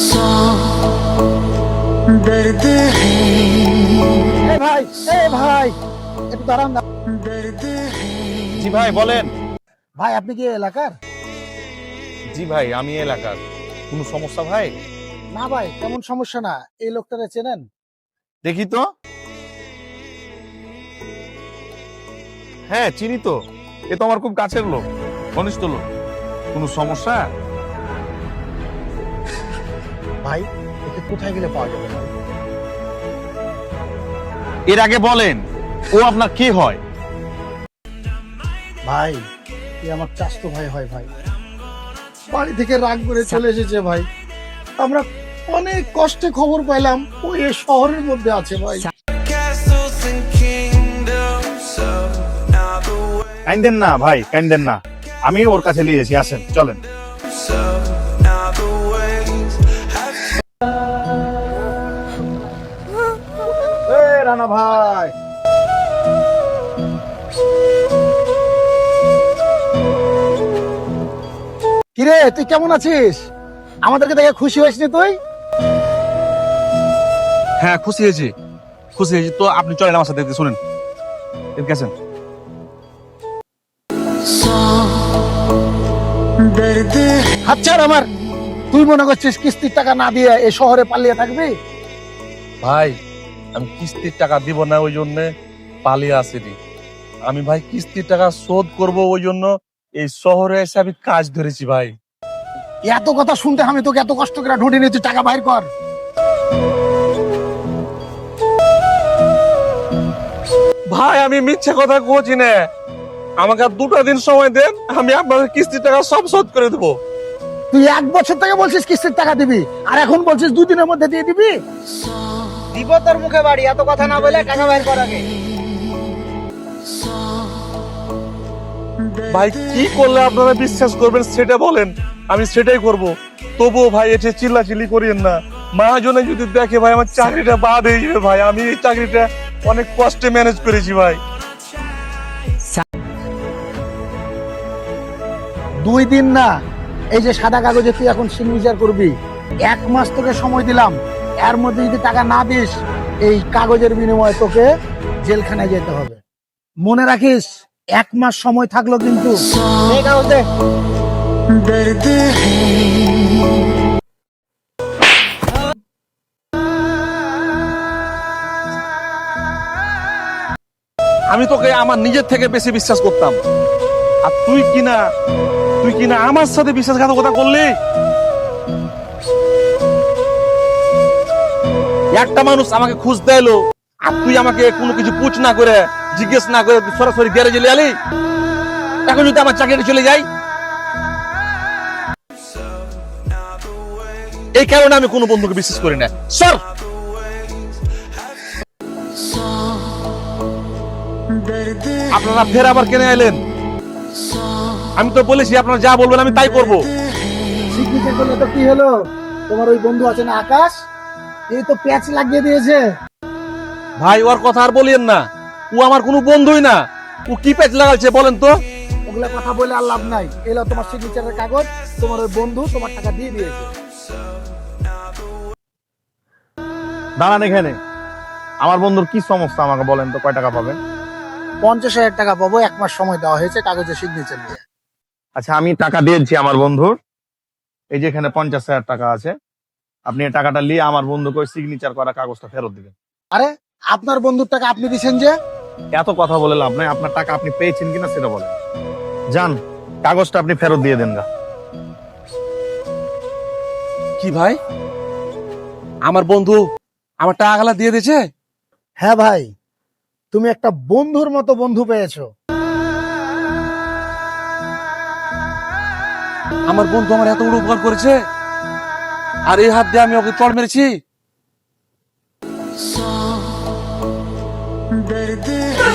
सौ दर्द है ভাই ভাই একটু দাঁড়ান না। दर्द है জি ভাই বলেন। ভাই আপনি কি এলাকার? জি ভাই আমি এলাকার। কোনো সমস্যা ভাই? না ভাই তেমন সমস্যা না। এই লোকটারে চেনেন? দেখি তো। হ্যাঁ চিনি তো, এ তো আমার খুব কাছের লোক, ঘনিষ্ঠ লোক। কোনো সমস্যা? ভাই একে কোথায় গেলে পাওয়া যাবে ভাই? এর আগে বলেন ও আপনার কে হয়? ভাই এ আমার চাচতো ভাই হয় ভাই। বাড়ি থেকে রাগ করে চলে এসেছে ভাই। আমরা অনেক কষ্টে খবর পাইলাম ও এই শহরের মধ্যে আছে ভাই। castles and kingdoms of now the কাইন্দেন না ভাই, কাইন্দেন না, আমি ওর কাছে নিয়ে এসেছি, আসেন চলেন। waves of now the waves have Rana ভাই কিরে তুই কেমন আছিস? আমাদেরকে দেখে খুশি হয়েছিস তুই? হ্যাঁ খুশি হয়েছি, খুশি হয়েছি তো। আপনি চলেন আমার সাথে, শুনেন এদিকে আসেন। सौ दर्द है আচ্ছা আমার তুই মনে করছিস কিস্তির টাকা না দিয়ে এই শহরে পালিয়ে থাকবি? ভাই আমি কিস্তির টাকা দিব না ওই জন্য পালিয়ে আসিনি। আমি ভাই কিস্তির টাকা শোধ করব ওই জন্য এই শহরে এসে আমি কাজ ধরেছি ভাই। এত কথা শুনতে আমি তোকে এত কষ্ট করে ঢুঁড়ি নিয়ে তুই টাকা বাইর কর। ভাই আমি মিথ্যে কথা কইছি না, আমাকে আর 2টা দিন সময় দেন, আমি আপনাদের কিস্তির টাকা সব শোধ করে দেবো। তুই 1 বছর থেকে বলছিস কিস্তির টাকা দিবি আর এখন বলছিস 2 দিনের মধ্যে দিয়ে দিবি? দিব তোর মুখে বাড়ি, এত কথা না বলে টাকা বাইর কর আগে। ভাই কি করলে আপনারা বিশ্বাস করবেন সেটা বলেন, আমি সেটাই করব। তবুও ভাই এসে চিল্লাচিল্লি করিয়েন না, মহাজনে যদি দেখে ভাই আমার চাকরিটা বাদ হয়ে যাবে। ভাই আমি এই চাকরিটা অনেক কষ্টে ম্যানেজ করেছি ভাই। 2 দিন না, এই যে সাদা কাগজে তুই এখন সিগনেচার করবি, 1 মাস তোকে সময় দিলাম। এর মধ্যে যদি টাকা না দিস এই কাগজের বিনিময়ে তোকে জেলখানায় যেতে হবে। মনে রাখিস 1 মাস সময় থাকলো কিন্তু। এই কাগজ দে। दर्द है আমি তোকে আমার নিজের থেকে বেশি বিশ্বাস করতাম, আর তুই কিনা আমার সাথে বিশ্বাসঘাতকতা করলি। একটা মানুষ আমাকে খুঁজতে এলো আর তুই আমাকে কোনো কিছু পুছ না করে জিজ্ঞেস না করে তুই সরাসরি গ্যারেজে নিয়ে আলি। এখন যদি আমার চাকরিটা চলে যায়, এই কারণে আমি কোনো বন্ধুকে বিশ্বাস করি না। স্যার दर्द আপনারা ফের আবার কেন এলেন? আমি তো বলেছি আপনারা যা বলবেন আমি তাই করব। সিগনেচার করলে তো কি হলো? তোমার ওই বন্ধু আছে না আকাশ, এই তো প্যাচ লাগিয়ে দিয়েছে। ভাই ওর কথা আর বলিয়েন না, ও আমার কোনো বন্ধুই না। ও কি প্যাচ লাগাচ্ছে বলেন তো? ওগুলা কথা বলে আর লাভ নাই। এলো তোমার সিগনেচারের কাগজ, তোমার ওই বন্ধু তোমার টাকা দিয়ে দিয়েছে। দাঁড়ান এখানে, আমার বন্ধুর কি সমস্যা আমাকে বলেন তো, কয় টাকা পাবেন? 50,000 টাকা পাবো, 1 মাস সময় দেওয়া হয়েছে কাগজে সিগনেচার নিয়ে। আচ্ছা আমি টাকা দিয়েছি আমার বন্ধুর, এই যে এখানে 50,000 টাকা আছে, আপনি এই টাকাটা নিয়ে আমার বন্ধুকে ওই সিগনেচার করা কাগজটা ফেরত দিবেন। আরে আপনার বন্ধুর টাকা আপনি দিছেন যে? এত কথা বলে লাভ নাই, আপনার টাকা আপনি পেয়েছেন কিনা সেটা বলেন। যান কাগজটা আপনি ফেরত দিয়ে দেন গা। কি ভাই আমার বন্ধু আমার টাকাগুলা দিয়ে দিয়েছে? হ্যাঁ ভাই, তুমি একটা বন্ধুর মতো বন্ধু পেয়েছো। আমার বন্ধু আমার এত বড় উপকার করেছে, আর এই হাত দিয়ে আমি ওকে চড় মেরেছি। दर्द है